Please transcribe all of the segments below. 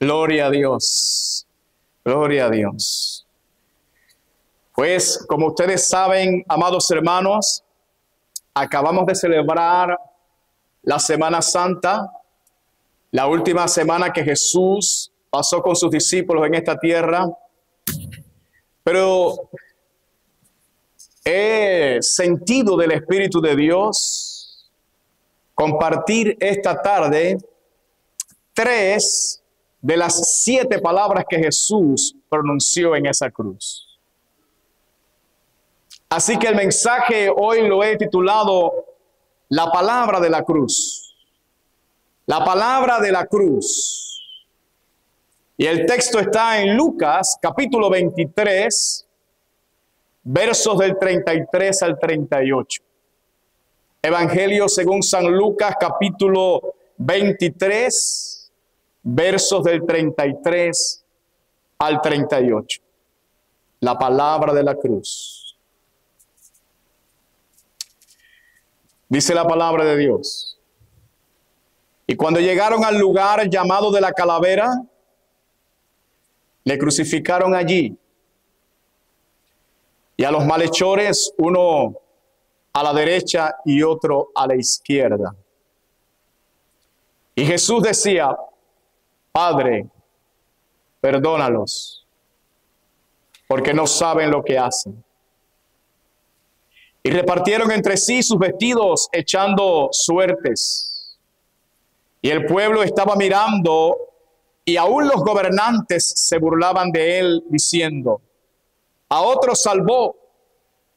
Gloria a Dios. Gloria a Dios. Pues, como ustedes saben, amados hermanos, acabamos de celebrar la Semana Santa, la última semana que Jesús pasó con sus discípulos en esta tierra. Pero he sentido del Espíritu de Dios compartir esta tarde 3 de las 7 palabras que Jesús pronunció en esa cruz. Así que el mensaje hoy lo he titulado La palabra de la cruz. La palabra de la cruz. Y el texto está en Lucas, capítulo 23, versos del 33 al 38. Evangelio según San Lucas, capítulo 23, versos del 33 al 38. La palabra de la cruz. Dice la palabra de Dios. Y cuando llegaron al lugar llamado de la calavera, le crucificaron allí. Y a los malhechores, uno a la derecha y otro a la izquierda. Y Jesús decía: Padre, perdónalos, porque no saben lo que hacen. Y repartieron entre sí sus vestidos, echando suertes. Y el pueblo estaba mirando, y aún los gobernantes se burlaban de él, diciendo: a otro salvó,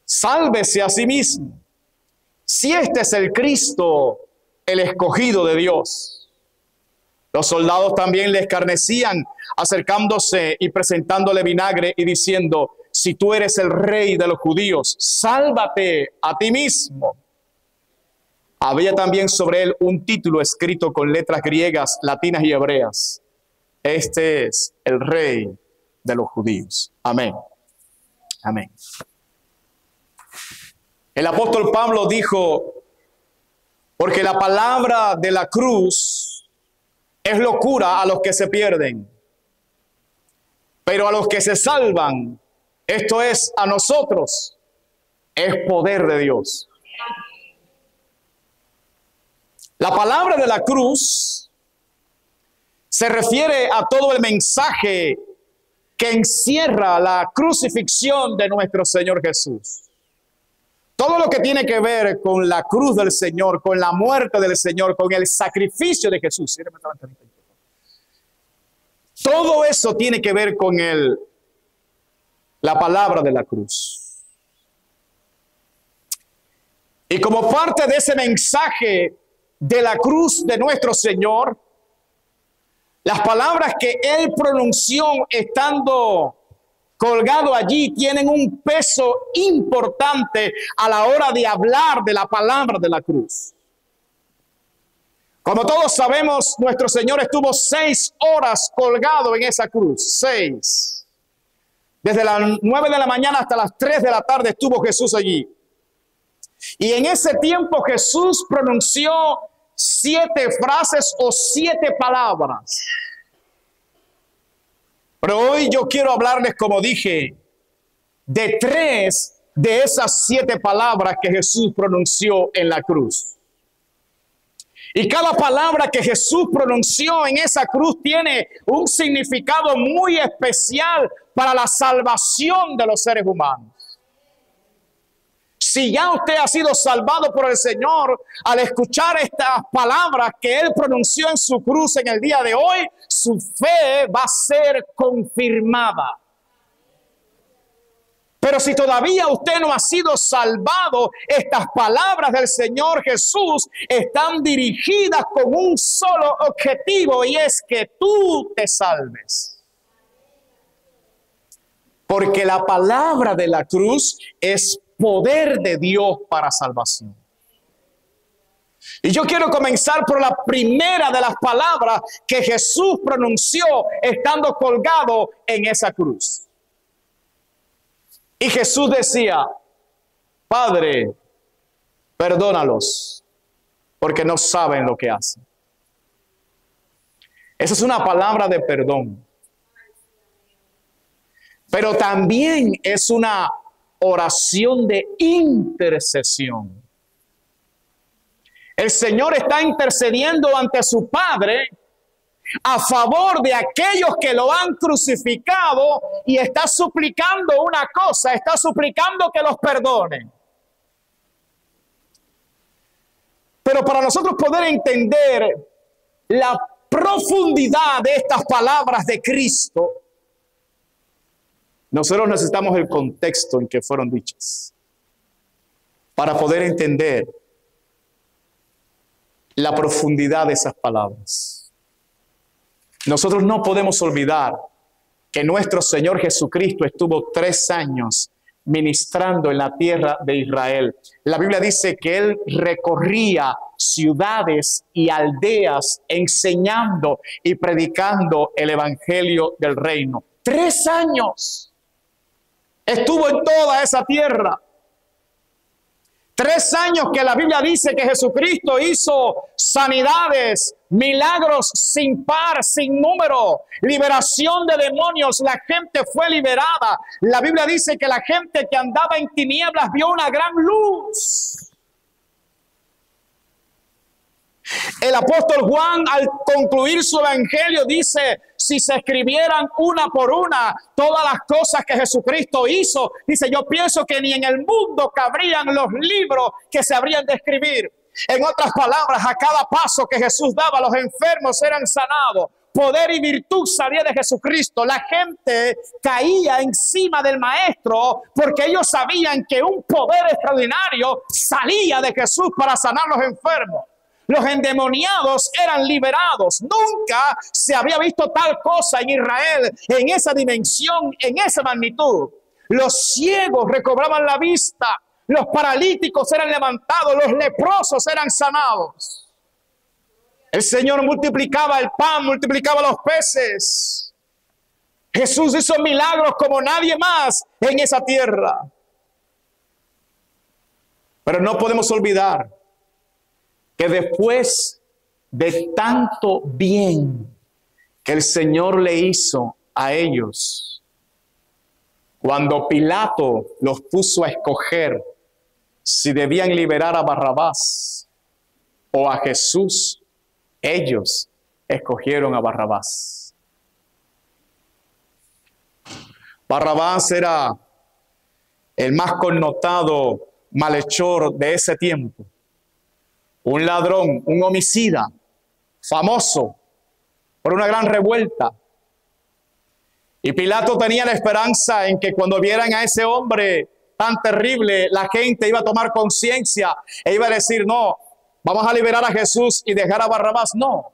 sálvese a sí mismo, si este es el Cristo, el escogido de Dios. Los soldados también le escarnecían, acercándose y presentándole vinagre y diciendo: si tú eres el rey de los judíos, sálvate a ti mismo. Había también sobre él un título escrito con letras griegas, latinas y hebreas: este es el rey de los judíos. Amén. Amén. El apóstol Pablo dijo: porque la palabra de la cruz es locura a los que se pierden, pero a los que se salvan, esto es, a nosotros, es poder de Dios. La palabra de la cruz se refiere a todo el mensaje que encierra la crucifixión de nuestro Señor Jesús. Todo lo que tiene que ver con la cruz del Señor, con la muerte del Señor, con el sacrificio de Jesús. Todo eso tiene que ver con la palabra de la cruz. Y como parte de ese mensaje de la cruz de nuestro Señor, las palabras que Él pronunció estando colgado allí tienen un peso importante a la hora de hablar de la palabra de la cruz. Como todos sabemos, nuestro Señor estuvo 6 horas colgado en esa cruz. 6. Desde las 9 de la mañana hasta las 3 de la tarde estuvo Jesús allí. Y en ese tiempo Jesús pronunció 7 frases o 7 palabras. Pero hoy yo quiero hablarles, como dije, de 3 de esas 7 palabras que Jesús pronunció en la cruz. Y cada palabra que Jesús pronunció en esa cruz tiene un significado muy especial para la salvación de los seres humanos. Si ya usted ha sido salvado por el Señor, al escuchar estas palabras que Él pronunció en su cruz en el día de hoy, su fe va a ser confirmada. Pero si todavía usted no ha sido salvado, estas palabras del Señor Jesús están dirigidas con un solo objetivo, y es que tú te salves. Porque la palabra de la cruz es poder de Dios para salvación. Y yo quiero comenzar por la primera de las palabras que Jesús pronunció estando colgado en esa cruz. Y Jesús decía: Padre, perdónalos, porque no saben lo que hacen. Esa es una palabra de perdón. Pero también es una oración de intercesión. El Señor está intercediendo ante su Padre a favor de aquellos que lo han crucificado y está suplicando una cosa, está suplicando que los perdone. Pero para nosotros poder entender la profundidad de estas palabras de Cristo, nosotros necesitamos el contexto en que fueron dichas para poder entender la profundidad de esas palabras. Nosotros no podemos olvidar que nuestro Señor Jesucristo estuvo 3 años ministrando en la tierra de Israel. La Biblia dice que Él recorría ciudades y aldeas enseñando y predicando el evangelio del reino. 3 años estuvo en toda esa tierra. 3 años que la Biblia dice que Jesucristo hizo sanidades, milagros sin par, sin número, liberación de demonios, la gente fue liberada. La Biblia dice que la gente que andaba en tinieblas vio una gran luz. El apóstol Juan, al concluir su evangelio, dice: si se escribieran una por una todas las cosas que Jesucristo hizo, dice, yo pienso que ni en el mundo cabrían los libros que se habrían de escribir. En otras palabras, a cada paso que Jesús daba, los enfermos eran sanados. Poder y virtud salía de Jesucristo. La gente caía encima del maestro porque ellos sabían que un poder extraordinario salía de Jesús para sanar a los enfermos. Los endemoniados eran liberados. Nunca se había visto tal cosa en Israel, en esa dimensión, en esa magnitud. Los ciegos recobraban la vista, los paralíticos eran levantados, los leprosos eran sanados. El Señor multiplicaba el pan, multiplicaba los peces. Jesús hizo milagros como nadie más en esa tierra. Pero no podemos olvidar que después de tanto bien que el Señor le hizo a ellos, cuando Pilato los puso a escoger si debían liberar a Barrabás o a Jesús, ellos escogieron a Barrabás. Barrabás era el más connotado malhechor de ese tiempo. Un ladrón, un homicida, famoso por una gran revuelta. Y Pilato tenía la esperanza en que cuando vieran a ese hombre tan terrible, la gente iba a tomar conciencia e iba a decir, no, vamos a liberar a Jesús y dejar a Barrabás. No,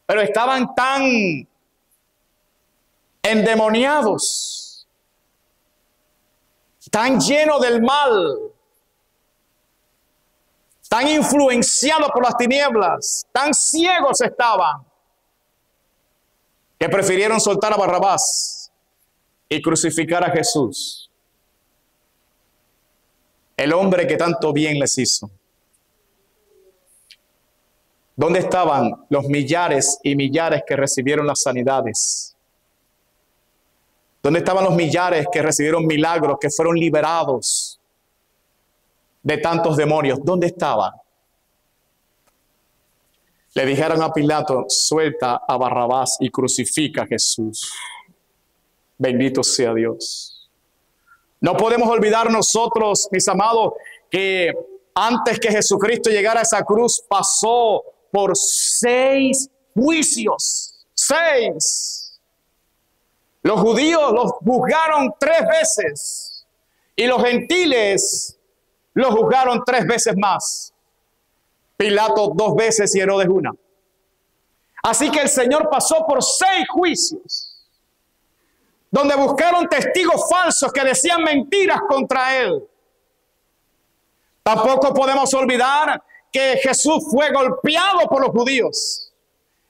pero estaban tan endemoniados, tan llenos del mal, tan influenciados por las tinieblas, tan ciegos estaban, que prefirieron soltar a Barrabás y crucificar a Jesús, el hombre que tanto bien les hizo. ¿Dónde estaban los millares y millares que recibieron las sanidades? ¿Dónde estaban los millares que recibieron milagros, que fueron liberados de tantos demonios? ¿Dónde estaban? Le dijeron a Pilato, suelta a Barrabás y crucifica a Jesús. Bendito sea Dios. No podemos olvidar nosotros, mis amados, que antes que Jesucristo llegara a esa cruz, pasó por 6 juicios. 6. Los judíos los juzgaron 3 veces y los gentiles lo juzgaron 3 veces más. Pilato 2 veces y Herodes 1. Así que el Señor pasó por 6 juicios, donde buscaron testigos falsos que decían mentiras contra Él. Tampoco podemos olvidar que Jesús fue golpeado por los judíos,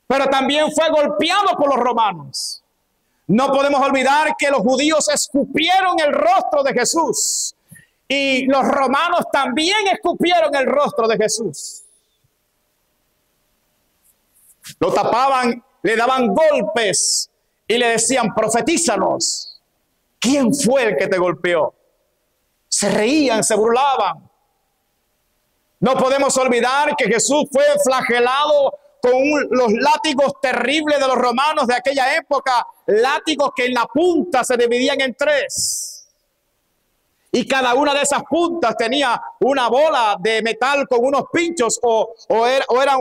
pero también fue golpeado por los romanos. No podemos olvidar que los judíos escupieron el rostro de Jesús y los romanos también escupieron el rostro de Jesús. Lo tapaban le daban golpes y le decían, profetízanos, ¿quién fue el que te golpeó? Se reían, se burlaban. No podemos olvidar que Jesús fue flagelado con los látigos terribles de los romanos de aquella época, látigos que en la punta se dividían en tres. Y cada una de esas puntas tenía una bola de metal con unos pinchos o era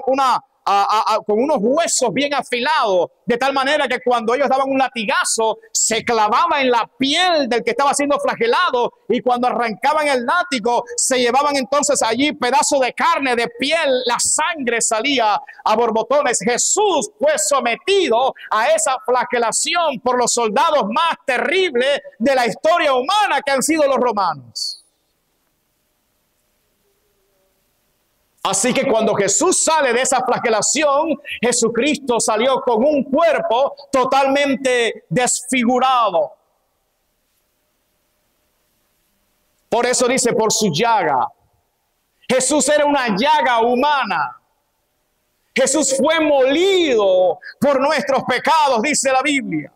con unos huesos bien afilados, de tal manera que cuando ellos daban un latigazo, se clavaba en la piel del que estaba siendo flagelado, y cuando arrancaban el látigo, se llevaban entonces allí pedazos de carne, de piel, la sangre salía a borbotones. Jesús fue sometido a esa flagelación por los soldados más terribles de la historia humana, que han sido los romanos. Así que cuando Jesús sale de esa flagelación, Jesucristo salió con un cuerpo totalmente desfigurado. Por eso dice, por su llaga. Jesús era una llaga humana. Jesús fue molido por nuestros pecados, dice la Biblia.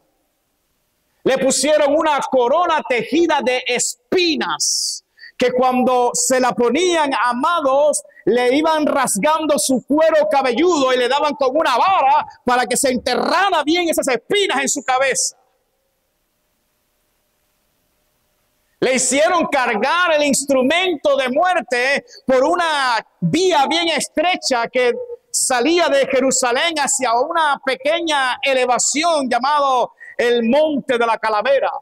Le pusieron una corona tejida de espinas, que cuando se la ponían, amados, le iban rasgando su cuero cabelludo y le daban con una vara para que se enterrara bien esas espinas en su cabeza. Le hicieron cargar el instrumento de muerte por una vía bien estrecha que salía de Jerusalén hacia una pequeña elevación llamado el Monte de la Calavera.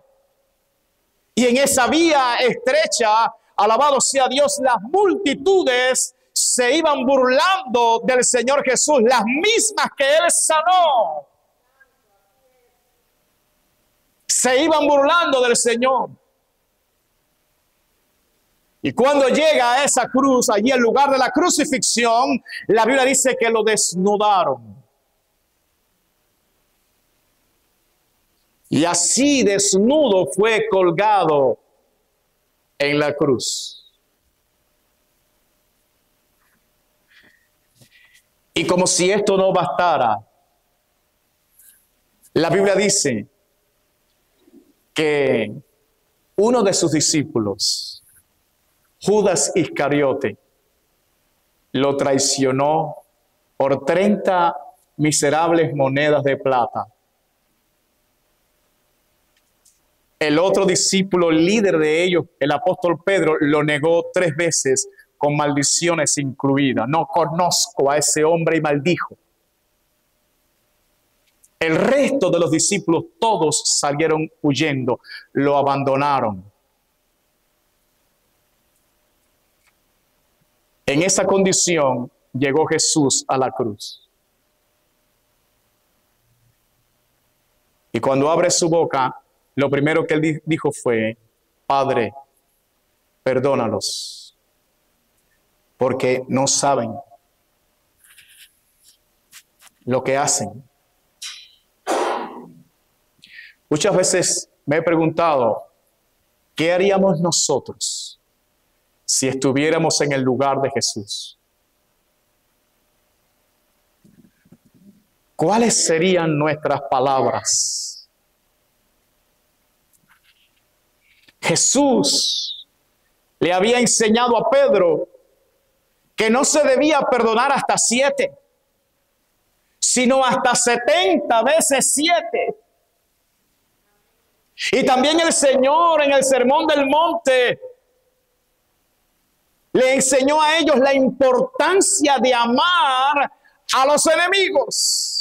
Y en esa vía estrecha, alabado sea Dios, las multitudes se iban burlando del Señor Jesús, las mismas que Él sanó. Se iban burlando del Señor. Y cuando llega a esa cruz, allí en lugar de la crucifixión, la Biblia dice que lo desnudaron. Y así desnudo fue colgado en la cruz. Y como si esto no bastara, la Biblia dice que uno de sus discípulos, Judas Iscariote, lo traicionó por 30 miserables monedas de plata. El otro discípulo, líder de ellos, el apóstol Pedro, lo negó 3 veces con maldiciones incluidas. No conozco a ese hombre, y maldijo. El resto de los discípulos, todos salieron huyendo, lo abandonaron. En esa condición llegó Jesús a la cruz. Y cuando abre su boca, lo primero que él dijo fue: Padre, perdónalos, porque no saben lo que hacen. Muchas veces me he preguntado, ¿qué haríamos nosotros si estuviéramos en el lugar de Jesús? ¿Cuáles serían nuestras palabras? Jesús le había enseñado a Pedro que no se debía perdonar hasta 7, sino hasta 70 veces 7. Y también el Señor en el Sermón del Monte le enseñó a ellos la importancia de amar a los enemigos.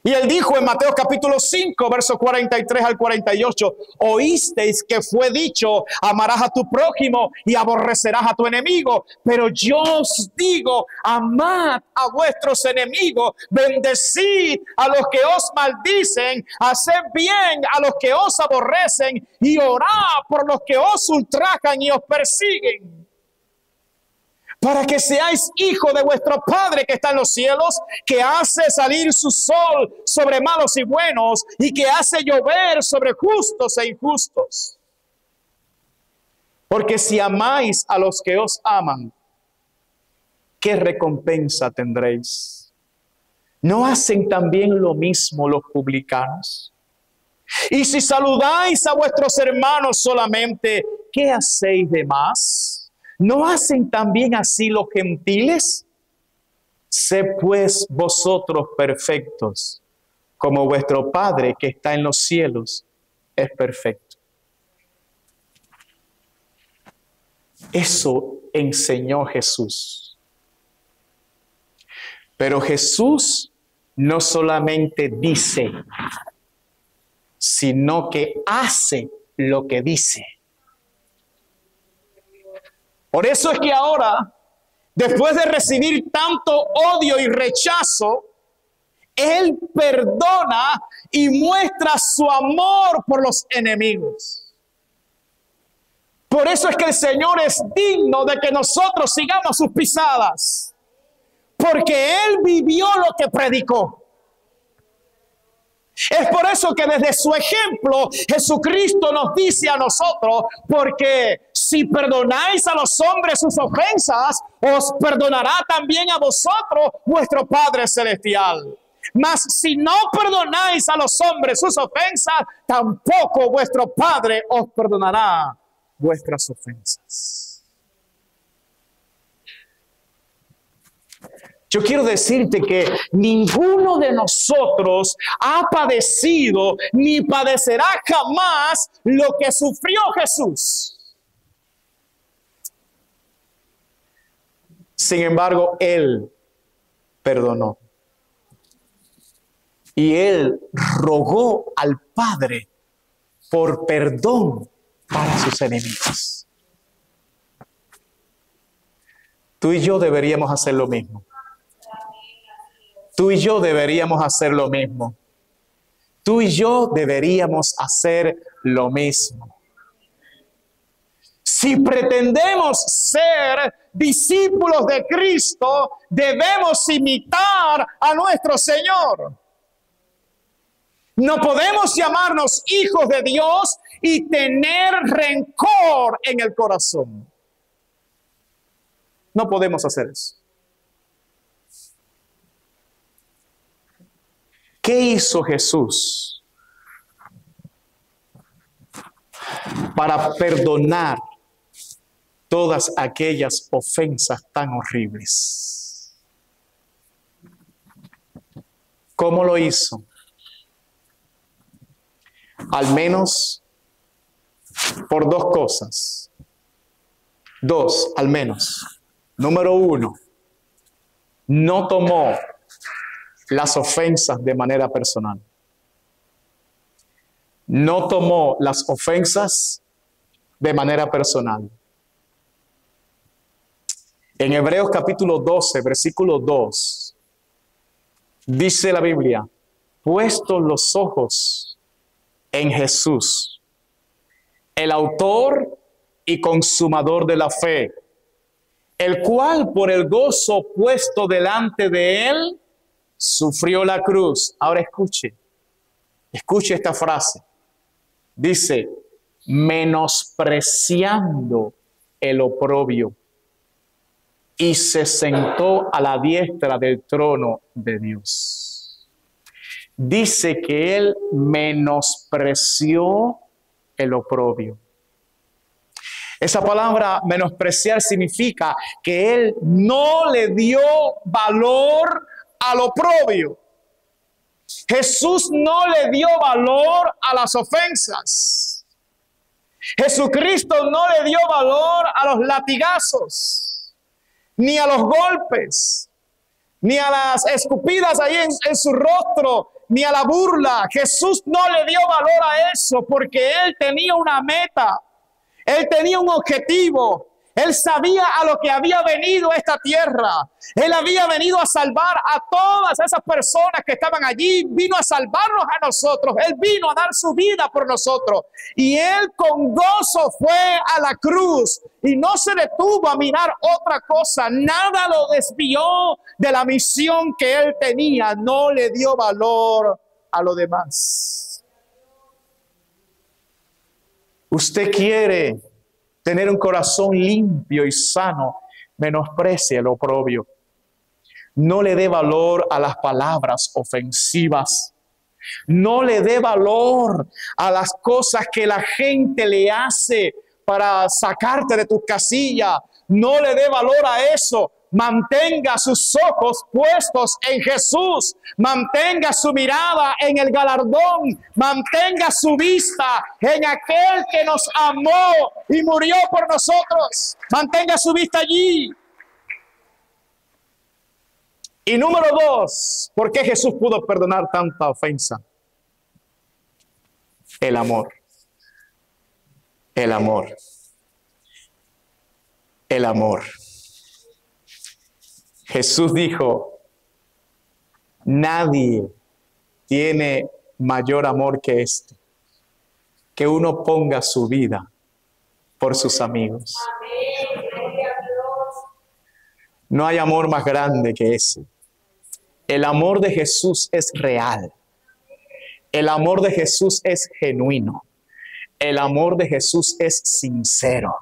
Y él dijo en Mateo capítulo 5, versos 43 al 48, oísteis que fue dicho, amarás a tu prójimo y aborrecerás a tu enemigo. Pero yo os digo, amad a vuestros enemigos, bendecid a los que os maldicen, haced bien a los que os aborrecen y orad por los que os ultrajan y os persiguen, para que seáis hijos de vuestro Padre que está en los cielos, que hace salir su sol sobre malos y buenos, y que hace llover sobre justos e injustos. Porque si amáis a los que os aman, ¿qué recompensa tendréis? ¿No hacen también lo mismo los publicanos? Y si saludáis a vuestros hermanos solamente, ¿qué hacéis de más? ¿No hacen también así los gentiles? Sed pues vosotros perfectos, como vuestro Padre que está en los cielos es perfecto. Eso enseñó Jesús. Pero Jesús no solamente dice, sino que hace lo que dice. Por eso es que ahora, después de recibir tanto odio y rechazo, Él perdona y muestra su amor por los enemigos. Por eso es que el Señor es digno de que nosotros sigamos sus pisadas, porque Él vivió lo que predicó. Es por eso que desde su ejemplo Jesucristo nos dice a nosotros, porque si perdonáis a los hombres sus ofensas, os perdonará también a vosotros vuestro Padre Celestial. Mas si no perdonáis a los hombres sus ofensas, tampoco vuestro Padre os perdonará vuestras ofensas. Yo quiero decirte que ninguno de nosotros ha padecido ni padecerá jamás lo que sufrió Jesús. Sin embargo, Él perdonó. Y Él rogó al Padre por perdón para sus enemigos. Tú y yo deberíamos hacer lo mismo. Tú y yo deberíamos hacer lo mismo. Tú y yo deberíamos hacer lo mismo. Si pretendemos ser discípulos de Cristo, debemos imitar a nuestro Señor. No podemos llamarnos hijos de Dios y tener rencor en el corazón. No podemos hacer eso. ¿Qué hizo Jesús para perdonar todas aquellas ofensas tan horribles? ¿Cómo lo hizo? Al menos por dos cosas. Dos, al menos. Número uno, no tomó las ofensas de manera personal. No tomó las ofensas de manera personal. En Hebreos capítulo 12, versículo 2, dice la Biblia, puestos los ojos en Jesús, el autor y consumador de la fe, el cual por el gozo puesto delante de él, sufrió la cruz. Ahora escuche esta frase. Dice, menospreciando el oprobio, y se sentó a la diestra del trono de Dios. Dice que él menospreció el oprobio. Esa palabra menospreciar significa que él no le dio valor al oprobio. Jesús no le dio valor a las ofensas. Jesucristo no le dio valor a los latigazos, ni a los golpes, ni a las escupidas ahí en su rostro, ni a la burla. Jesús no le dio valor a eso porque él tenía una meta. Él tenía un objetivo. Él sabía a lo que había venido a esta tierra. Él había venido a salvar a todas esas personas que estaban allí. Vino a salvarnos a nosotros. Él vino a dar su vida por nosotros. Y él con gozo fue a la cruz. Y no se detuvo a mirar otra cosa. Nada lo desvió de la misión que él tenía. No le dio valor a lo demás. Usted quiere tener un corazón limpio y sano, menosprecia el oprobio. No le dé valor a las palabras ofensivas. No le dé valor a las cosas que la gente le hace para sacarte de tu casilla. No le dé valor a eso. Mantenga sus ojos puestos en Jesús. Mantenga su mirada en el galardón. Mantenga su vista en aquel que nos amó y murió por nosotros. Mantenga su vista allí. Y número 2, ¿por qué Jesús pudo perdonar tanta ofensa? El amor. El amor. El amor. Jesús dijo, nadie tiene mayor amor que este, que uno ponga su vida por sus amigos. No hay amor más grande que ese. El amor de Jesús es real. El amor de Jesús es genuino. El amor de Jesús es sincero.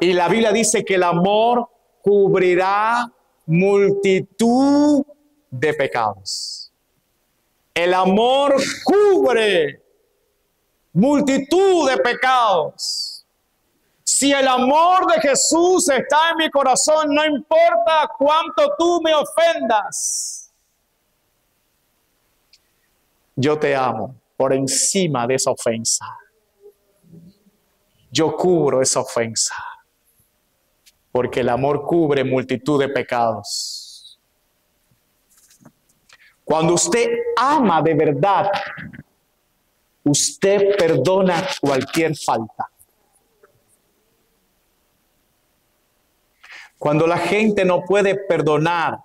Y la Biblia dice que el amor cubrirá multitud de pecados. El amor cubre multitud de pecados. Si el amor de Jesús está en mi corazón, no importa cuánto tú me ofendas, yo te amo por encima de esa ofensa. Yo cubro esa ofensa, porque el amor cubre multitud de pecados. Cuando usted ama de verdad, usted perdona cualquier falta. Cuando la gente no puede perdonar,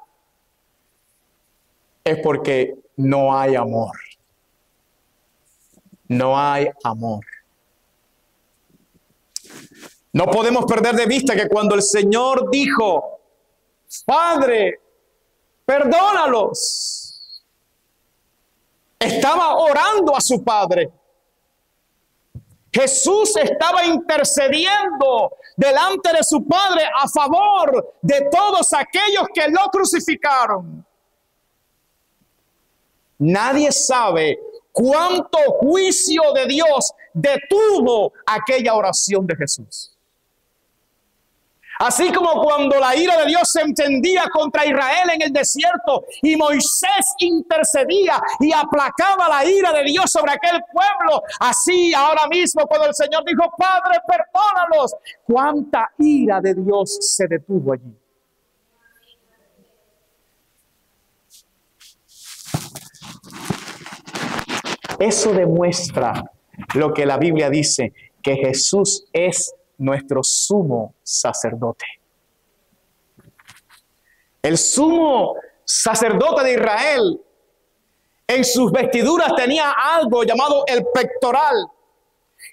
es porque no hay amor. No hay amor. No podemos perder de vista que cuando el Señor dijo, Padre, perdónalos, estaba orando a su Padre. Jesús estaba intercediendo delante de su Padre a favor de todos aquellos que lo crucificaron. Nadie sabe cuánto juicio de Dios detuvo aquella oración de Jesús. Así como cuando la ira de Dios se encendía contra Israel en el desierto y Moisés intercedía y aplacaba la ira de Dios sobre aquel pueblo, así ahora mismo cuando el Señor dijo, Padre, perdónalos, cuánta ira de Dios se detuvo allí. Eso demuestra lo que la Biblia dice, que Jesús es nuestro sumo sacerdote. El sumo sacerdote de Israel, en sus vestiduras tenía algo llamado el pectoral.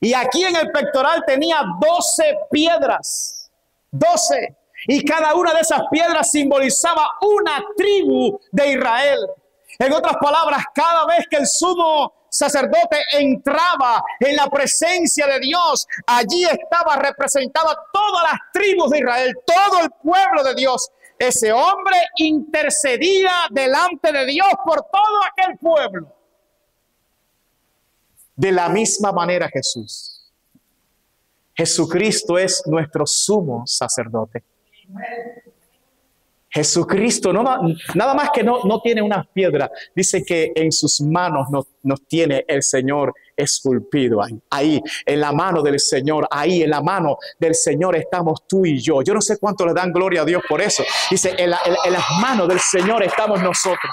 Y aquí en el pectoral tenía 12 piedras. 12. Y cada una de esas piedras simbolizaba una tribu de Israel. En otras palabras, cada vez que el sumo sacerdote entraba en la presencia de Dios, allí estaba representada todas las tribus de Israel, todo el pueblo de Dios. Ese hombre intercedía delante de Dios por todo aquel pueblo. De la misma manera Jesús. Jesucristo es nuestro sumo sacerdote. Jesucristo nada más que no tiene unas piedras. Dice que en sus manos nos tiene el Señor esculpido. Ahí, en la mano del Señor, ahí en la mano del Señor estamos tú y yo. Yo no sé cuánto le dan gloria a Dios por eso. Dice, en las manos del Señor estamos nosotros.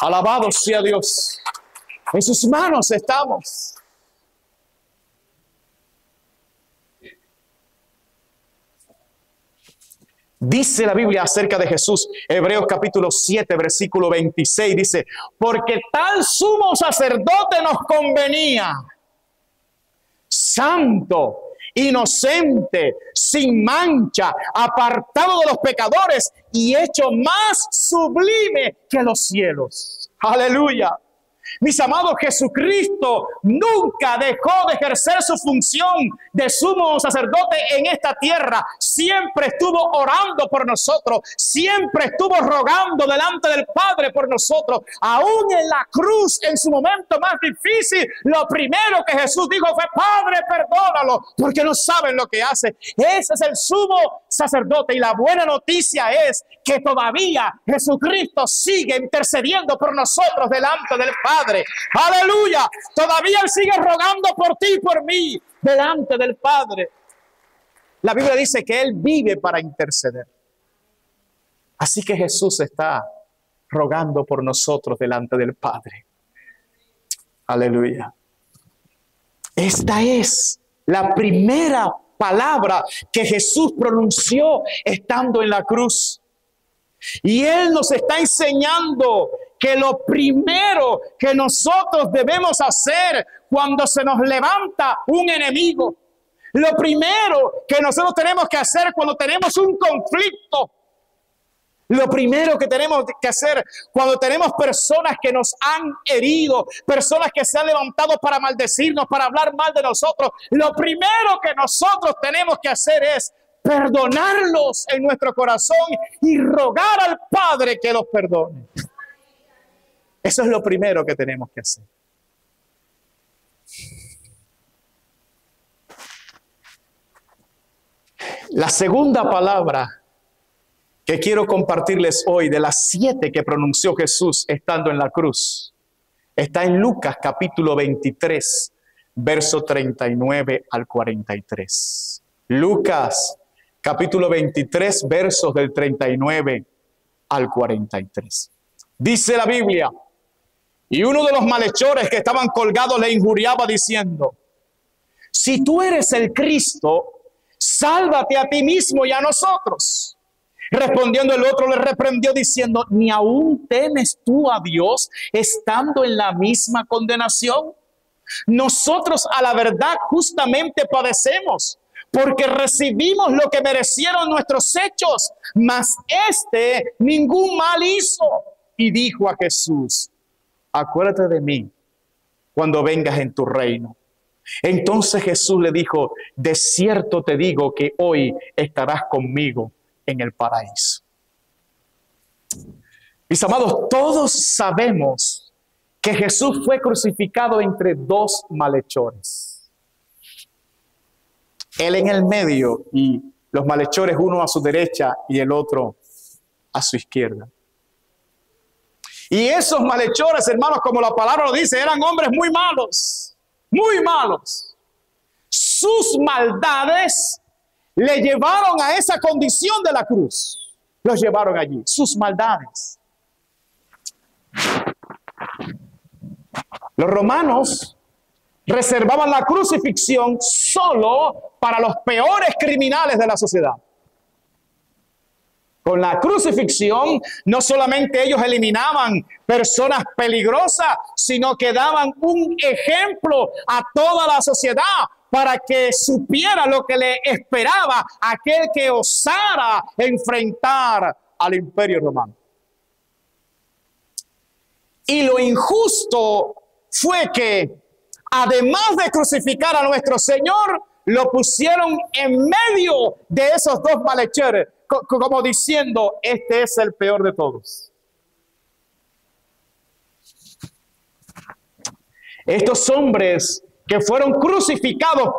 Alabado sea Dios. En sus manos estamos. Dice la Biblia acerca de Jesús, Hebreos capítulo 7, versículo 26, dice, porque tal sumo sacerdote nos convenía, santo, inocente, sin mancha, apartado de los pecadores y hecho más sublime que los cielos. Aleluya. Mis amados, Jesucristo nunca dejó de ejercer su función de sumo sacerdote en esta tierra. Siempre estuvo orando por nosotros, siempre estuvo rogando delante del Padre por nosotros. Aún en la cruz, en su momento más difícil, lo primero que Jesús dijo fue: Padre, perdónalo, porque no saben lo que hace. Ese es el sumo sacerdote, y la buena noticia es que todavía Jesucristo sigue intercediendo por nosotros delante del Padre. Aleluya, todavía Él sigue rogando por ti y por mí delante del Padre. La Biblia dice que Él vive para interceder. Así que Jesús está rogando por nosotros delante del Padre. Aleluya. Esta es la primera palabra que Jesús pronunció estando en la cruz. Y Él nos está enseñando que lo primero que nosotros debemos hacer cuando se nos levanta un enemigo, lo primero que nosotros tenemos que hacer cuando tenemos un conflicto, lo primero que tenemos que hacer cuando tenemos personas que nos han herido, personas que se han levantado para maldecirnos, para hablar mal de nosotros, lo primero que nosotros tenemos que hacer es perdonarlos en nuestro corazón y rogar al Padre que los perdone. Eso es lo primero que tenemos que hacer. La segunda palabra que quiero compartirles hoy, de las 7 que pronunció Jesús estando en la cruz, está en Lucas capítulo 23, verso 39 al 43. Lucas capítulo 23, versos del 39 al 43. Dice la Biblia: y uno de los malhechores que estaban colgados le injuriaba diciendo: si tú eres el Cristo, sálvate a ti mismo y a nosotros. Respondiendo el otro le reprendió diciendo: ¿ni aún temes tú a Dios estando en la misma condenación? Nosotros a la verdad justamente padecemos, porque recibimos lo que merecieron nuestros hechos, mas este ningún mal hizo. Y dijo a Jesús: acuérdate de mí cuando vengas en tu reino. Entonces Jesús le dijo: de cierto te digo que hoy estarás conmigo en el paraíso. Mis amados, todos sabemos que Jesús fue crucificado entre 2 malhechores. Él en el medio y los malhechores, uno a su derecha y el otro a su izquierda. Y esos malhechores, hermanos, como la palabra lo dice, eran hombres muy malos, muy malos. Sus maldades le llevaron a esa condición de la cruz. Los llevaron allí, sus maldades. Los romanos reservaban la crucifixión solo para los peores criminales de la sociedad. Con la crucifixión, no solamente ellos eliminaban personas peligrosas, sino que daban un ejemplo a toda la sociedad para que supiera lo que le esperaba a aquel que osara enfrentar al Imperio Romano. Y lo injusto fue que, además de crucificar a nuestro Señor, lo pusieron en medio de esos 2 malhechores, como diciendo: este es el peor de todos. Estos hombres que fueron crucificados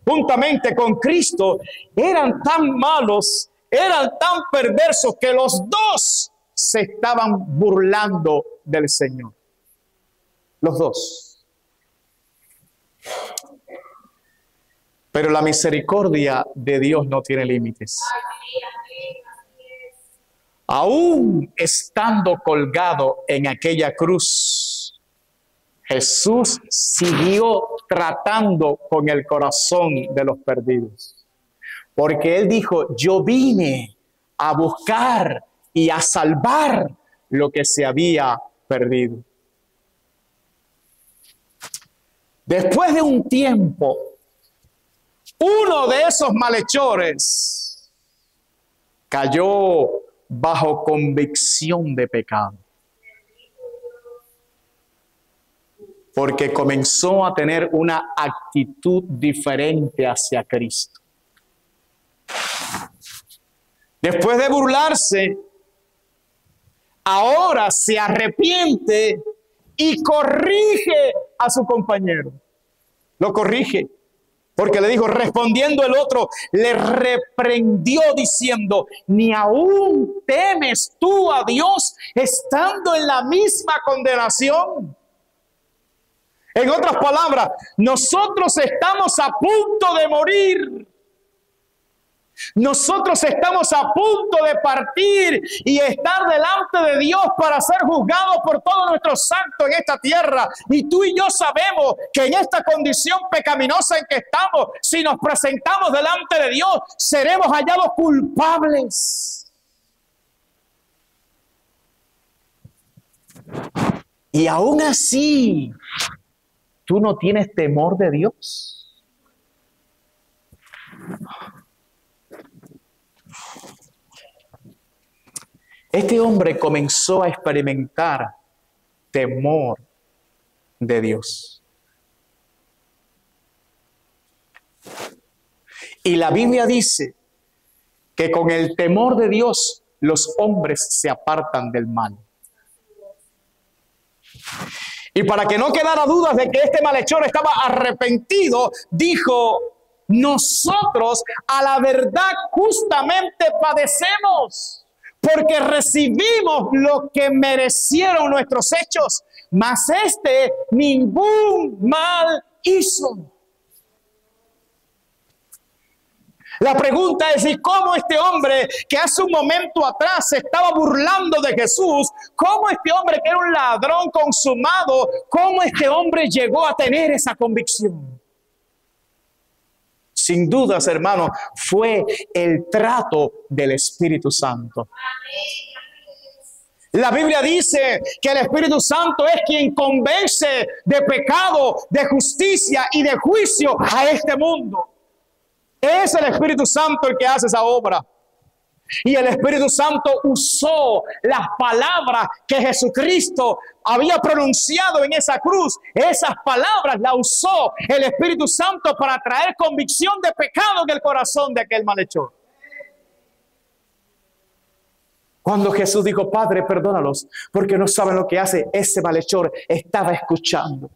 juntamente con Cristo eran tan malos, eran tan perversos, que los 2 se estaban burlando del Señor. Los 2. Pero la misericordia de Dios no tiene límites. Aún estando colgado en aquella cruz, Jesús siguió tratando con el corazón de los perdidos. Porque Él dijo: yo vine a buscar y a salvar lo que se había perdido. Después de un tiempo, uno de esos malhechores cayó bajo convicción de pecado. porque comenzó a tener una actitud diferente hacia Cristo. Después de burlarse, ahora se arrepiente y corrige a su compañero. Lo corrige, porque le dijo, respondiendo el otro, le reprendió diciendo, ¿ni aún temes tú a Dios estando en la misma condenación? En otras palabras, nosotros estamos a punto de morir. Nosotros estamos a punto de partir y estar delante de Dios para ser juzgados por todos nuestros actos en esta tierra. Y tú y yo sabemos que en esta condición pecaminosa en que estamos, si nos presentamos delante de Dios, seremos hallados culpables. Y aún así, ¿tú no tienes temor de Dios? Este hombre comenzó a experimentar temor de Dios. Y la Biblia dice que con el temor de Dios los hombres se apartan del mal. Y para que no quedara dudas de que este malhechor estaba arrepentido, dijo, nosotros a la verdad justamente padecemos, porque recibimos lo que merecieron nuestros hechos, mas este ningún mal hizo. La pregunta es, ¿y cómo este hombre que hace un momento atrás se estaba burlando de Jesús, cómo este hombre que era un ladrón consumado, cómo este hombre llegó a tener esa convicción? Sin dudas, hermano, fue el trato del Espíritu Santo. La Biblia dice que el Espíritu Santo es quien convence de pecado, de justicia y de juicio a este mundo. Es el Espíritu Santo el que hace esa obra. Y el Espíritu Santo usó las palabras que Jesucristo había pronunciado en esa cruz. Esas palabras las usó el Espíritu Santo para traer convicción de pecado en el corazón de aquel malhechor. Cuando Jesús dijo, Padre, perdónalos, porque no saben lo que hace, ese malhechor estaba escuchando.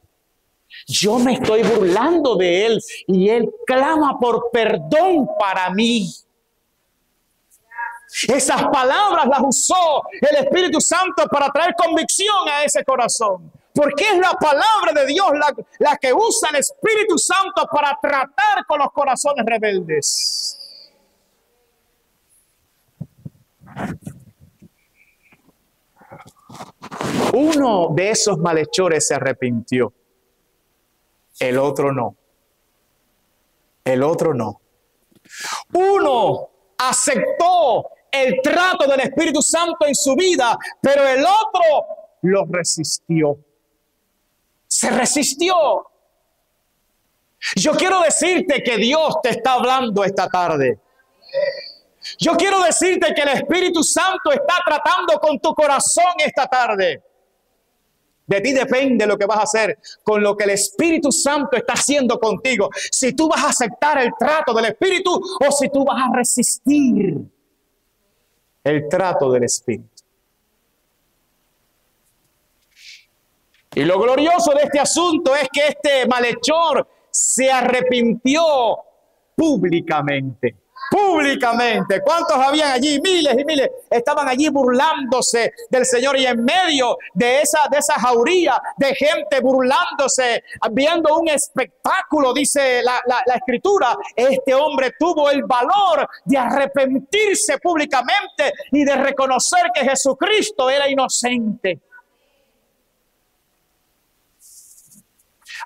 Yo me estoy burlando de él y él clama por perdón para mí. Esas palabras las usó el Espíritu Santo para traer convicción a ese corazón. Porque es la palabra de Dios la que usa el Espíritu Santo para tratar con los corazones rebeldes. Uno de esos malhechores se arrepintió. El otro no. El otro no. Uno aceptó el trato del Espíritu Santo en su vida, pero el otro lo resistió. Se resistió. Yo quiero decirte que Dios te está hablando esta tarde. Yo quiero decirte que el Espíritu Santo está tratando con tu corazón esta tarde. De ti depende lo que vas a hacer con lo que el Espíritu Santo está haciendo contigo. Si tú vas a aceptar el trato del Espíritu o si tú vas a resistir el trato del Espíritu. Y lo glorioso de este asunto es que este malhechor se arrepintió públicamente. Públicamente. ¿Cuántos habían allí? Miles y miles. Estaban allí burlándose del Señor y en medio de esa jauría de gente burlándose, viendo un espectáculo, dice la Escritura, este hombre tuvo el valor de arrepentirse públicamente y de reconocer que Jesucristo era inocente.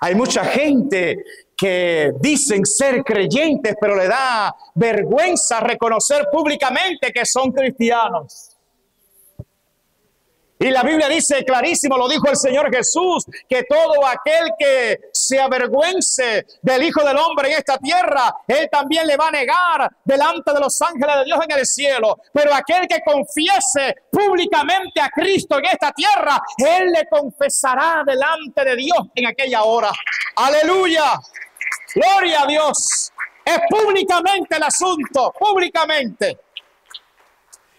Hay mucha gente que dicen ser creyentes, pero le da vergüenza reconocer públicamente que son cristianos. Y la Biblia dice clarísimo, lo dijo el Señor Jesús, que todo aquel que se avergüence del Hijo del Hombre en esta tierra, Él también le va a negar delante de los ángeles de Dios en el cielo. Pero aquel que confiese públicamente a Cristo en esta tierra, Él le confesará delante de Dios en aquella hora. ¡Aleluya! ¡Gloria a Dios! Es públicamente el asunto, públicamente.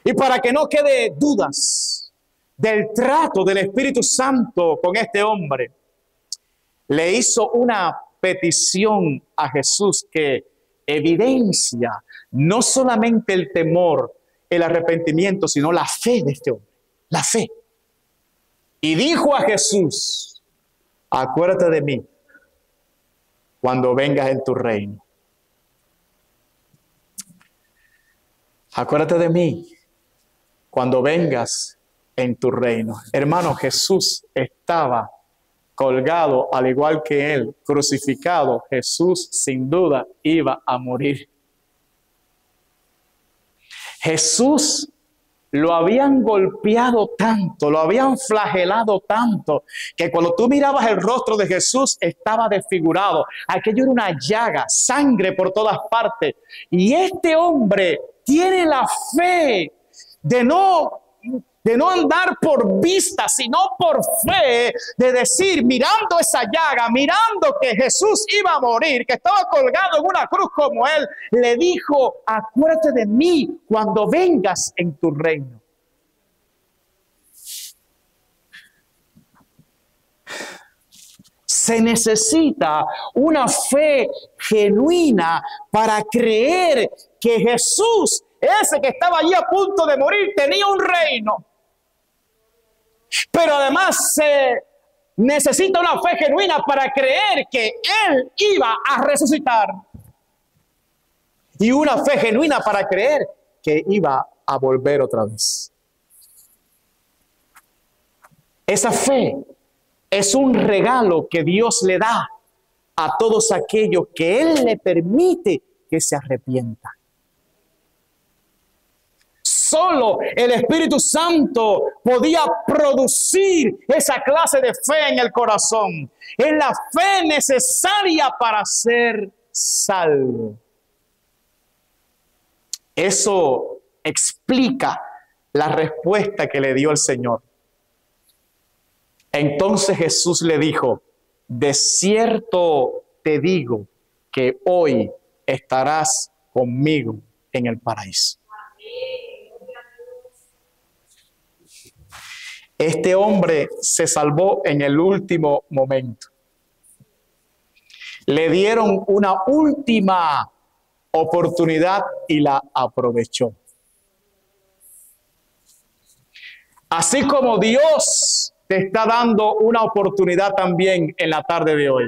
Y para que no quede dudas del trato del Espíritu Santo con este hombre, le hizo una petición a Jesús que evidencia no solamente el temor, el arrepentimiento, sino la fe de este hombre, la fe. Y dijo a Jesús: acuérdate de mí cuando vengas en tu reino. Acuérdate de mí cuando vengas en tu reino. Hermano, Jesús estaba colgado, al igual que él, crucificado. Jesús sin duda iba a morir. Jesús lo habían golpeado tanto, lo habían flagelado tanto, que cuando tú mirabas el rostro de Jesús estaba desfigurado. Aquello era una llaga, sangre por todas partes. Y este hombre tiene la fe de no andar por vista, sino por fe, de decir, mirando esa llaga, mirando que Jesús iba a morir, que estaba colgado en una cruz como él, le dijo: acuérdate de mí cuando vengas en tu reino. Se necesita una fe genuina para creer que Jesús, ese que estaba allí a punto de morir, tenía un reino. Pero además se necesita una fe genuina para creer que Él iba a resucitar. Y una fe genuina para creer que iba a volver otra vez. Esa fe es un regalo que Dios le da a todos aquellos que Él le permite que se arrepientan. Solo el Espíritu Santo podía producir esa clase de fe en el corazón. Es la fe necesaria para ser salvo. Eso explica la respuesta que le dio el Señor. Entonces Jesús le dijo: de cierto te digo que hoy estarás conmigo en el paraíso. Este hombre se salvó en el último momento. Le dieron una última oportunidad y la aprovechó. Así como Dios te está dando una oportunidad también en la tarde de hoy.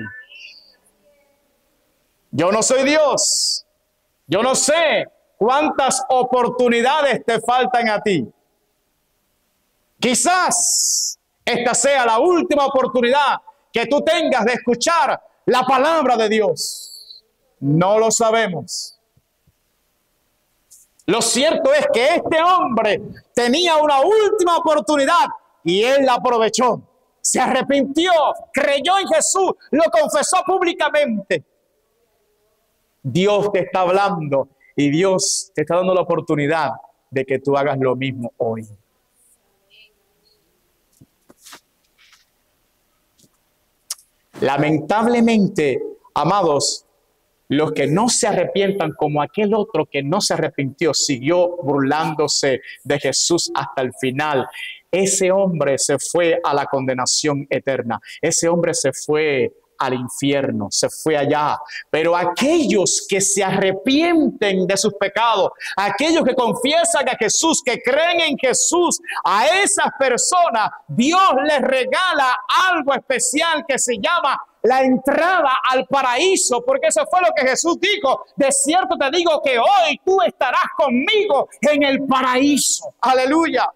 Yo no soy Dios. Yo no sé cuántas oportunidades te faltan a ti. Quizás esta sea la última oportunidad que tú tengas de escuchar la palabra de Dios. No lo sabemos. Lo cierto es que este hombre tenía una última oportunidad y él la aprovechó. Se arrepintió, creyó en Jesús, lo confesó públicamente. Dios te está hablando y Dios te está dando la oportunidad de que tú hagas lo mismo hoy. Lamentablemente, amados, los que no se arrepientan, como aquel otro que no se arrepintió, siguió burlándose de Jesús hasta el final. Ese hombre se fue a la condenación eterna. Ese hombre se fue al infierno, se fue allá. Pero aquellos que se arrepienten de sus pecados, aquellos que confiesan a Jesús, que creen en Jesús, a esas personas Dios les regala algo especial que se llama la entrada al paraíso, porque eso fue lo que Jesús dijo: de cierto te digo que hoy tú estarás conmigo en el paraíso. Aleluya.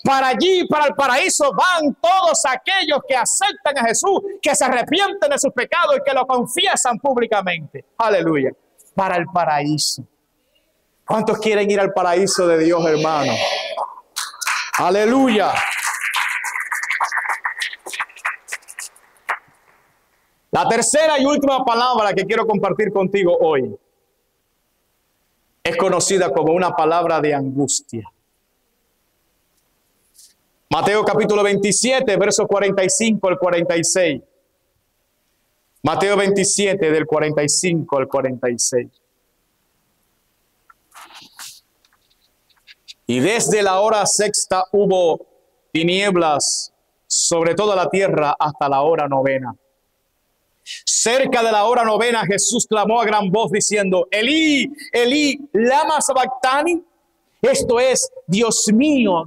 Para allí, para el paraíso, van todos aquellos que aceptan a Jesús, que se arrepienten de sus pecados y que lo confiesan públicamente. Aleluya. Para el paraíso. ¿Cuántos quieren ir al paraíso de Dios, hermano? Aleluya. La tercera y última palabra que quiero compartir contigo hoy es conocida como una palabra de angustia. Mateo capítulo 27, versos 45 al 46. Mateo 27, del 45 al 46. Y desde la hora sexta hubo tinieblas sobre toda la tierra hasta la hora novena. Cerca de la hora novena, Jesús clamó a gran voz diciendo: Elí, Elí, lama sabactani. Esto es: Dios mío,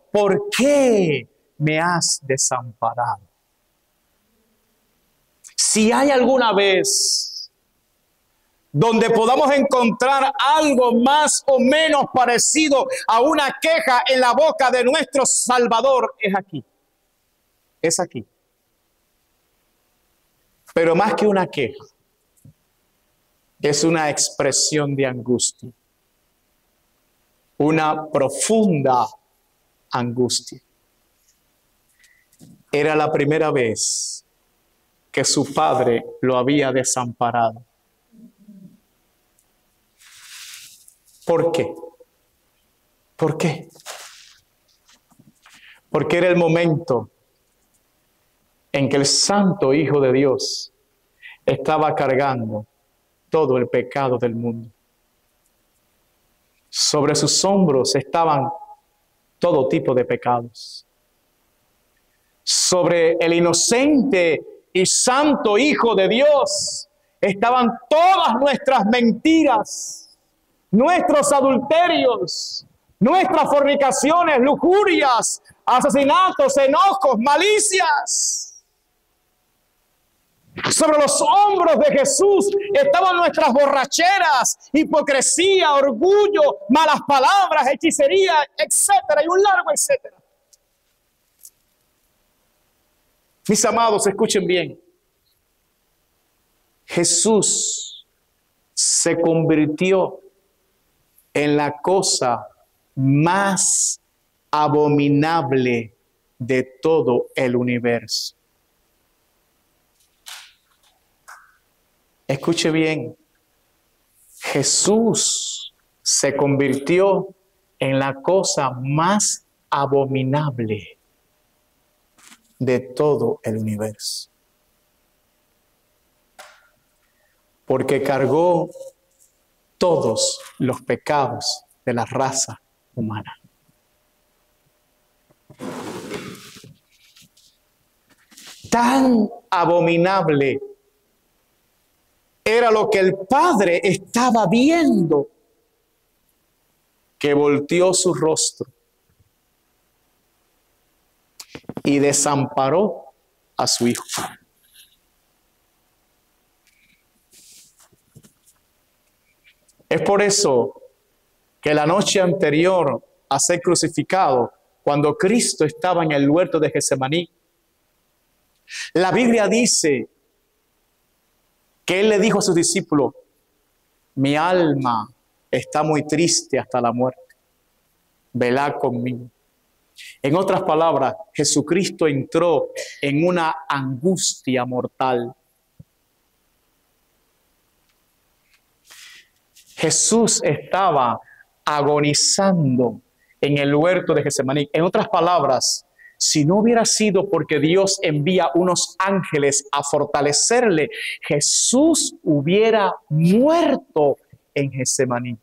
¿por qué me has desamparado? Si hay alguna vez donde podamos encontrar algo más o menos parecido a una queja en la boca de nuestro Salvador, es aquí. Es aquí. Pero más que una queja, es una expresión de angustia. Una profunda angustia. Era la primera vez que su padre lo había desamparado. ¿Por qué? ¿Por qué? Porque era el momento en que el Santo Hijo de Dios estaba cargando todo el pecado del mundo. Sobre sus hombros estaban todo tipo de pecados. Sobre el inocente y santo Hijo de Dios estaban todas nuestras mentiras, nuestros adulterios, nuestras fornicaciones, lujurias, asesinatos, enojos, malicias. Sobre los hombros de Jesús estaban nuestras borracheras, hipocresía, orgullo, malas palabras, hechicería, etcétera, y un largo etcétera. Mis amados, escuchen bien. Jesús se convirtió en la cosa más abominable de todo el universo. Escuche bien, Jesús se convirtió en la cosa más abominable de todo el universo. Porque cargó todos los pecados de la raza humana. Tan abominable era lo que el Padre estaba viendo, que volteó su rostro y desamparó a su Hijo. Es por eso que la noche anterior a ser crucificado, cuando Cristo estaba en el huerto de Getsemaní, la Biblia dice que Él le dijo a sus discípulos: mi alma está muy triste hasta la muerte, velad conmigo. En otras palabras, Jesucristo entró en una angustia mortal. Jesús estaba agonizando en el huerto de Getsemaní. En otras palabras, si no hubiera sido porque Dios envía unos ángeles a fortalecerle, Jesús hubiera muerto en Getsemaní.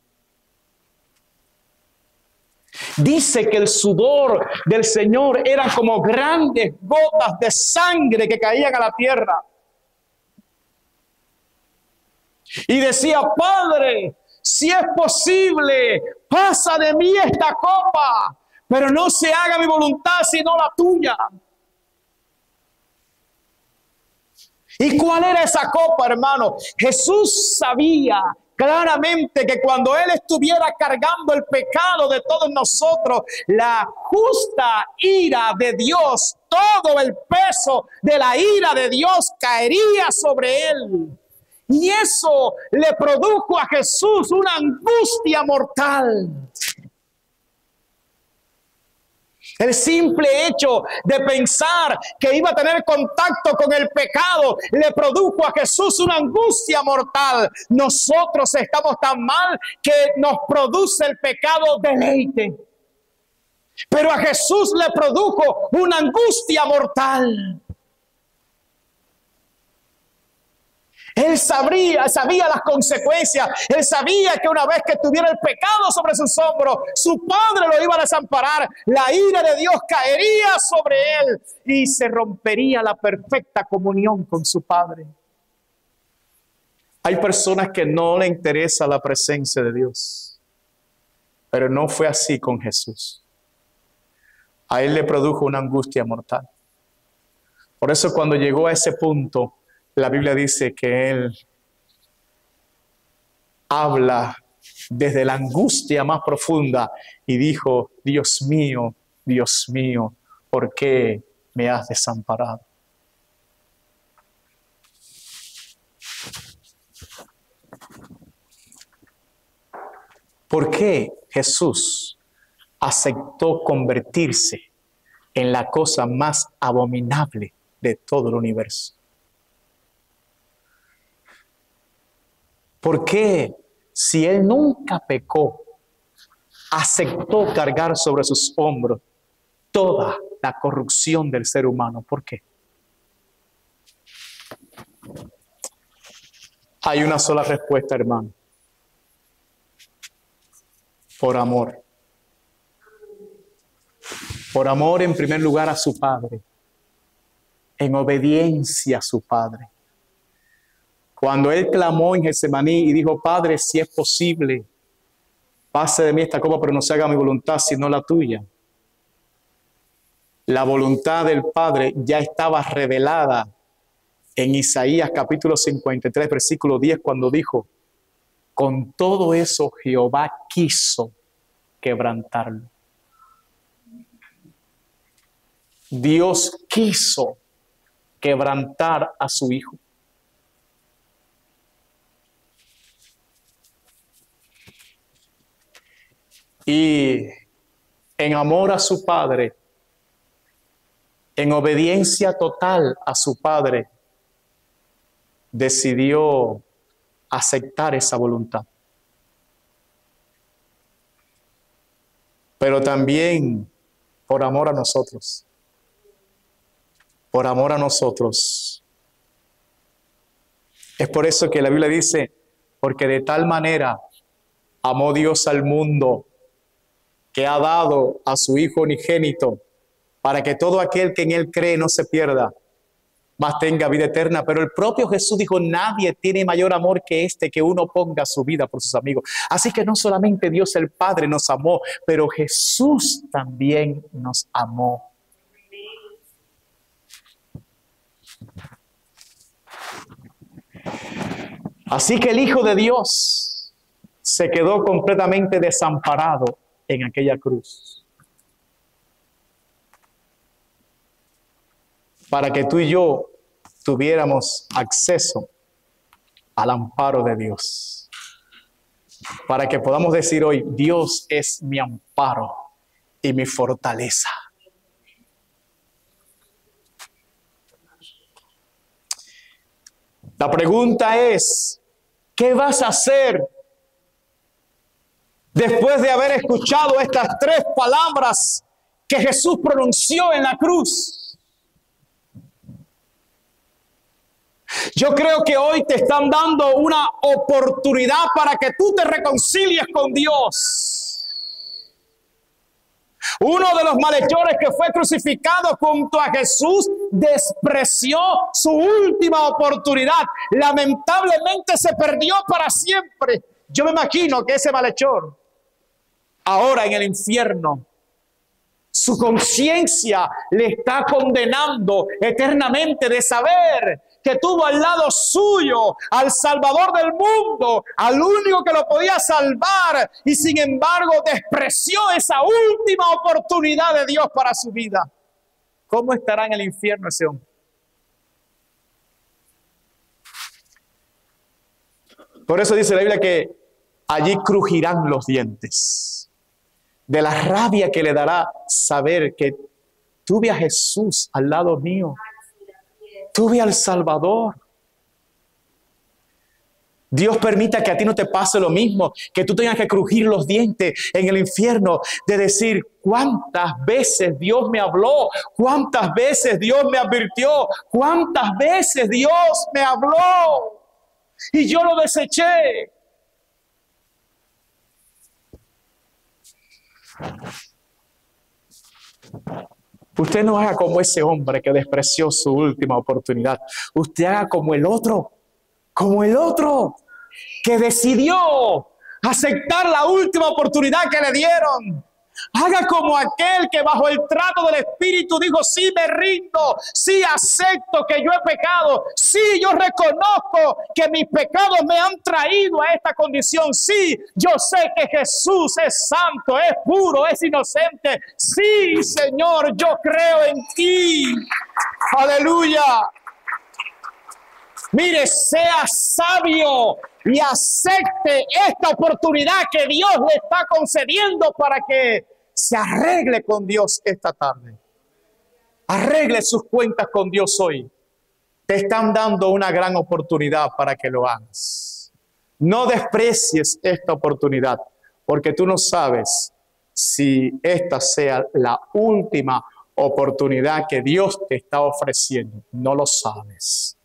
Dice que el sudor del Señor eran como grandes gotas de sangre que caían a la tierra. Y decía: Padre, si es posible, pasa de mí esta copa, pero no se haga mi voluntad sino la tuya. ¿Y cuál era esa copa, hermano? Jesús sabía claramente que cuando Él estuviera cargando el pecado de todos nosotros, la justa ira de Dios, todo el peso de la ira de Dios caería sobre Él. Y eso le produjo a Jesús una angustia mortal. El simple hecho de pensar que iba a tener contacto con el pecado le produjo a Jesús una angustia mortal. Nosotros estamos tan mal que nos produce el pecado deleite. Pero a Jesús le produjo una angustia mortal. Él sabía las consecuencias. Él sabía que una vez que tuviera el pecado sobre sus hombros, su Padre lo iba a desamparar. La ira de Dios caería sobre él y se rompería la perfecta comunión con su Padre. Hay personas que no le interesa la presencia de Dios, pero no fue así con Jesús. A él le produjo una angustia mortal. Por eso cuando llegó a ese punto, la Biblia dice que él habla desde la angustia más profunda y dijo: Dios mío, ¿por qué me has desamparado? ¿Por qué Jesús aceptó convertirse en la cosa más abominable de todo el universo? ¿Por qué, si él nunca pecó, aceptó cargar sobre sus hombros toda la corrupción del ser humano? ¿Por qué? Hay una sola respuesta, hermano. Por amor. Por amor, en primer lugar, a su Padre. En obediencia a su Padre. Cuando él clamó en Getsemaní y dijo: Padre, si es posible, pase de mí esta copa, pero no se haga mi voluntad, sino la tuya. La voluntad del Padre ya estaba revelada en Isaías capítulo 53, versículo 10, cuando dijo: con todo eso Jehová quiso quebrantarlo. Dios quiso quebrantar a su Hijo. Y en amor a su Padre, en obediencia total a su Padre, decidió aceptar esa voluntad. Pero también por amor a nosotros. Por amor a nosotros. Es por eso que la Biblia dice: porque de tal manera amó Dios al mundo, que ha dado a su Hijo unigénito, para que todo aquel que en él cree no se pierda, mas tenga vida eterna. Pero el propio Jesús dijo: nadie tiene mayor amor que este, que uno ponga su vida por sus amigos. Así que no solamente Dios el Padre nos amó, pero Jesús también nos amó. Así que el Hijo de Dios se quedó completamente desamparado en aquella cruz, para que tú y yo tuviéramos acceso al amparo de Dios, para que podamos decir hoy: Dios es mi amparo y mi fortaleza. La pregunta es: ¿qué vas a hacer después de haber escuchado estas tres palabras que Jesús pronunció en la cruz? Yo creo que hoy te están dando una oportunidad para que tú te reconcilies con Dios. Uno de los malhechores que fue crucificado junto a Jesús despreció su última oportunidad. Lamentablemente se perdió para siempre. Yo me imagino que ese malhechor, ahora en el infierno, su conciencia le está condenando eternamente de saber que tuvo al lado suyo al Salvador del mundo, al único que lo podía salvar, y sin embargo despreció esa última oportunidad de Dios para su vida. ¿Cómo estará en el infierno ese hombre? Por eso dice la Biblia que allí crujirán los dientes. de la rabia que le dará saber que tuve a Jesús al lado mío, tuve al Salvador. Dios permita que a ti no te pase lo mismo, que tú tengas que crujir los dientes en el infierno de decir cuántas veces Dios me habló, cuántas veces Dios me advirtió, cuántas veces Dios me habló y yo lo deseché. Usted no haga como ese hombre que despreció su última oportunidad. Usted haga como el otro que decidió aceptar la última oportunidad que le dieron. Haga como aquel que bajo el trato del Espíritu dijo, sí me rindo, sí acepto que yo he pecado, sí yo reconozco que mis pecados me han traído a esta condición, sí yo sé que Jesús es santo, es puro, es inocente, sí Señor, yo creo en ti. Aleluya. Mire, sea sabio y acepte esta oportunidad que Dios le está concediendo para que se arregle con Dios esta tarde. Arregle sus cuentas con Dios hoy. Te están dando una gran oportunidad para que lo hagas. No desprecies esta oportunidad, porque tú no sabes si esta sea la última oportunidad que Dios te está ofreciendo. No lo sabes.